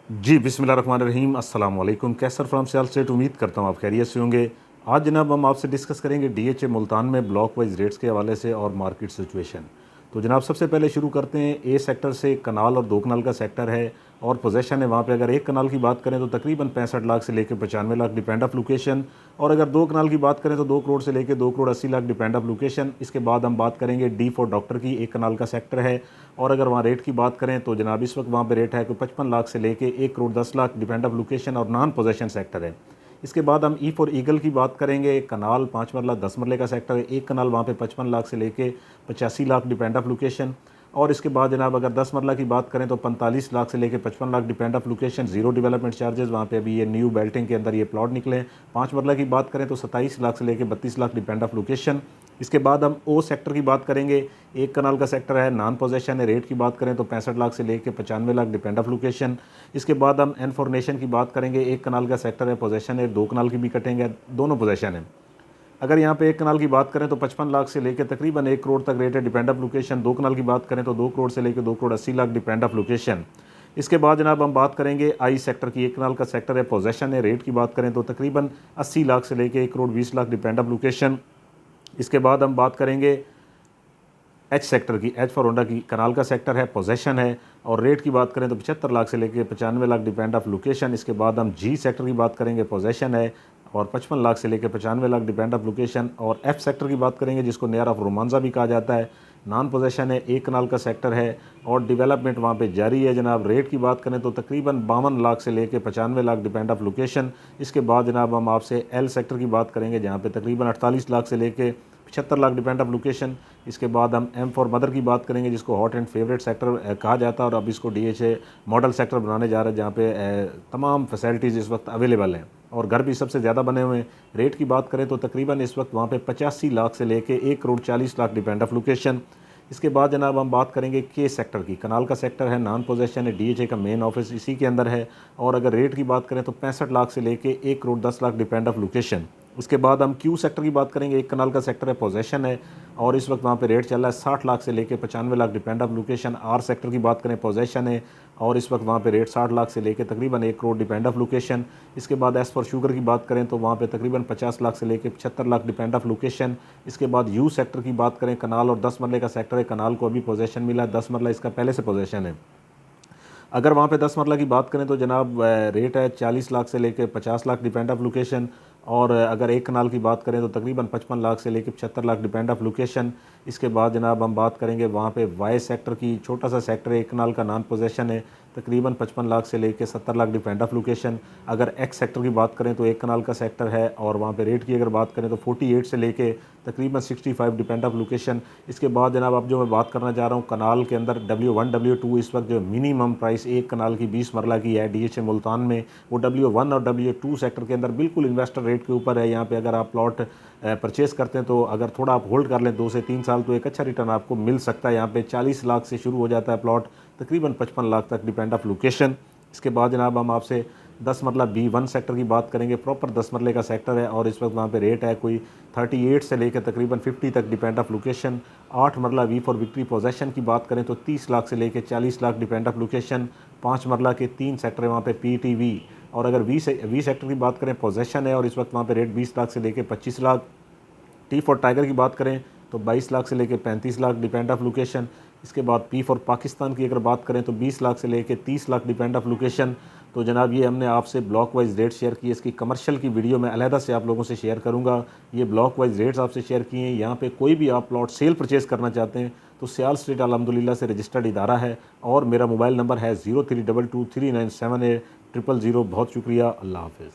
जी, बिस्मिल्लाहिर्रहमानिर्रहीम, अस्सलाम वालेकुम। कैसर फ्रॉम सियाल स्टेट। उम्मीद करता हूँ आप खैरियत से होंगे। आज जनाब हम आपसे डिस्कस करेंगे डीएचए मुल्तान में ब्लॉक वाइज रेट्स के हवाले से और मार्केट सिचुएशन। तो जनाब सबसे पहले शुरू करते हैं ए सेक्टर से। कनाल और दो कनाल का सेक्टर है और पोजेशन है वहाँ पे। अगर एक कनाल की बात करें तो तकरीबन 65 लाख से लेकर 95 लाख डिपेंड ऑफ लोकेशन। और अगर दो कनाल की बात करें तो 2 करोड़ से लेकर 2 crore 80 lakh depend of location. इसके बाद हम बात करेंगे डी फॉर डॉक्टर की, एक कनाल का सेक्टर है। और अगर वहाँ रेट की बात करें तो जनाब इस वक्त वहाँ पे रेट है कोई 55 लाख से लेके 1 crore 10 lakh depend of location और नॉन पोजेशन सेक्टर है। इसके बाद हम ई फॉर ईगल की बात करेंगे। कनाल 5 मरला 10 मरले का सेक्टर है। एक कनाल वहाँ पे 55 लाख से लेके 85 लाख डिपेंड ऑफ लोकेशन। और इसके बाद जनाब अगर 10 मरला की बात करें तो 45 लाख से लेकर 55 lakh depend of location, zero development charges. वहाँ पे अभी ये न्यू बेल्टिंग के अंदर ये प्लॉट निकले। 5 मरला की बात करें तो 27 लाख से लेकर 32 लाख डिपेंड ऑफ लोकेशन। इसके बाद हम ओ सेक्टर की बात करेंगे। एक कनाल का सेक्टर है, नॉन पोजेशन है। रेट की बात करें तो 65 लाख से लेकर 95 लाख डिपेंड ऑफ लोकेशन। इसके बाद हम एन फॉर नेशन की बात करेंगे। एक कनाल का सेक्टर है, पोजेशन है। 2 कनाल की भी कटेंगे, दोनों पोजेशन है। अगर यहाँ पे एक कनाल की बात करें तो 55 लाख से लेकर तकरीबन 1 करोड़ तक रेट है डिपेंड ऑफ लोकेशन। 2 कनाल की बात करें तो 2 करोड़ से लेकर 2 crore 80 lakh depend of location. इसके बाद जनाब हम बात करेंगे आई सेक्टर की। एक कनाल का सेक्टर है, पोजेशन है। रेट की बात करें तो तकरीबन 80 लाख से लेकर 1 crore 20 lakh depend of location. इसके बाद हम बात करेंगे एच सेक्टर की। एच फॉर होंडा की कनाल का सेक्टर है, पोजेशन है। और रेट की बात करें तो 75 लाख से लेकर 95 लाख डिपेंड ऑफ लोकेशन। इसके बाद हम जी सेक्टर की बात करेंगे, पोजेशन है। और 55 लाख से लेकर 95 लाख डिपेंड ऑफ लोकेशन। और एफ सेक्टर की बात करेंगे जिसको नियर ऑफ रोमांजा भी कहा जाता है। नॉन पोजेशन है, एक कनाल का सेक्टर है और डेवलपमेंट वहाँ पे जारी है जनाब। रेट की बात करें तो तकरीबन 52 लाख से लेकर 95 लाख डिपेंड ऑफ लोकेशन। इसके बाद जनाब हम आपसे एल सेक्टर की बात करेंगे जहाँ पे तकरीबन 48 लाख से लेकर 75 लाख डिपेंड ऑफ लोकेशन। इसके बाद हम एम फॉर मदर की बात करेंगे जिसको हॉट एंड फेवरेट सेक्टर कहा जाता है और अब इसको डीएचए मॉडल सेक्टर बनाने जा रहे हैं जहाँ पे तमाम फैसिलिटीज़ इस वक्त अवेलेबल हैं और घर भी सबसे ज़्यादा बने हुए हैं। रेट की बात करें तो तकरीबन इस वक्त वहाँ पे 85 लाख से लेके 1 crore 40 lakh depend of location. इसके बाद जनाब हम बात करेंगे के सेक्टर की। कनाल का सेक्टर है, नॉन पोजेशन है। डीएचए का मेन ऑफिस इसी के अंदर है। और अगर रेट की बात करें तो 65 लाख से लेके 1 crore 10 lakh depend of location. उसके बाद हम क्यू सेक्टर की बात करेंगे। एक कनाल का सेक्टर है, पोजेशन है। और इस वक्त वहाँ पे रेट चल रहा है 60 लाख से लेकर 95 लाख डिपेंड ऑफ लोकेशन। आर सेक्टर की बात करें, पोजेशन है। और इस वक्त वहाँ पे रेट 60 लाख से लेकर तकरीबन 1 करोड़ डिपेंड ऑफ लोकेशन। इसके बाद एस फॉर शुगर की बात करें तो वहाँ पे तकरीबन 50 लाख से लेकर 75 लाख डिपेंड ऑफ लोकेशन। इसके बाद यू सेक्टर की बात करें, कनाल और 10 मरले का सेक्टर है। कनाल को अभी पोजेशन मिला है, 10 मरला इसका पहले से पोजेशन है। अगर वहाँ पे 10 मरला की बात करें तो जनाब रेट है 40 लाख से लेकर 50 लाख डिपेंड ऑफ लोकेशन। और अगर एक कनाल की बात करें तो तकरीबन 55 लाख से लेकर 75 लाख डिपेंड ऑफ लोकेशन। इसके बाद जनाब हम बात करेंगे वहाँ पे वाई सेक्टर की। छोटा सा सेक्टर है, एक कनाल का नॉन पोजेशन है। तकरीबन 55 लाख से लेकर 70 लाख डिपेंड ऑफ लोकेशन। अगर एक्स सेक्टर की बात करें तो एक कनाल का सेक्टर है और वहाँ पे रेट की अगर बात करें तो 48 से लेके तकरीबन 65 डिपेंड ऑफ लोकेशन। इसके बाद जनाब अब जो मैं बात करना चाह रहा हूँ कनाल के अंदर W1 W2 इस वक्त जो मिनिमम प्राइस एक कनाल की 20 मरला की है डीएचए मुल्तान में, वो W1 और W2 सेक्टर के अंदर बिल्कुल इन्वेस्टर रेट के ऊपर है। यहाँ पे अगर आप प्लॉट परचेस करते हैं तो अगर थोड़ा आप होल्ड कर लें 2 से 3 साल तो एक अच्छा रिटर्न आपको मिल सकता है। यहाँ पे 40 लाख से शुरू हो जाता है प्लॉट, तकरीबन 55 लाख तक डिपेंड ऑफ लोकेशन। इसके बाद जनाब हम आपसे 10 मरला B1 सेक्टर की बात करेंगे। प्रॉपर 10 मरले का सेक्टर है और इस वक्त वहाँ पे रेट है कोई 38 से लेकर तकरीबन 50 तक डिपेंड ऑफ लोकेशन। 8 मरला वी फॉर विक्ट्री पोजेशन की बात करें तो 30 लाख से लेकर 40 लाख डिपेंड ऑफ लोकेशन। 5 मरला के 3 सेक्टर है वहाँ पे PTV। और अगर वी सेक्टर की बात करें, पोजेशन है और इस वक्त वहाँ पे रेट 20 लाख से लेकर 25 लाख। टी फॉर टाइगर की बात करें तो 22 लाख से लेकर 35 लाख डिपेंड ऑफ लोकेशन। इसके बाद पी फॉर पाकिस्तान की अगर बात करें तो 20 लाख से लेकर 30 लाख डिपेंड ऑफ लोकेशन। तो जनाब ये हमने आपसे ब्लॉक वाइज रेट शेयर किए। इसकी कमर्शियल की वीडियो मैं अलहदा से आप लोगों से शेयर करूंगा। ये ब्लॉक वाइज रेट्स आपसे शेयर किए हैं। यहाँ पे कोई भी आप प्लॉट सेल परचेज करना चाहते हैं तो सियाल स्टेट अल्हम्दुलिल्लाह से रजिस्टर्ड इदारा है और मेरा मोबाइल नंबर है 0322397800। बहुत शुक्रिया, अल्लाह हाफिज़।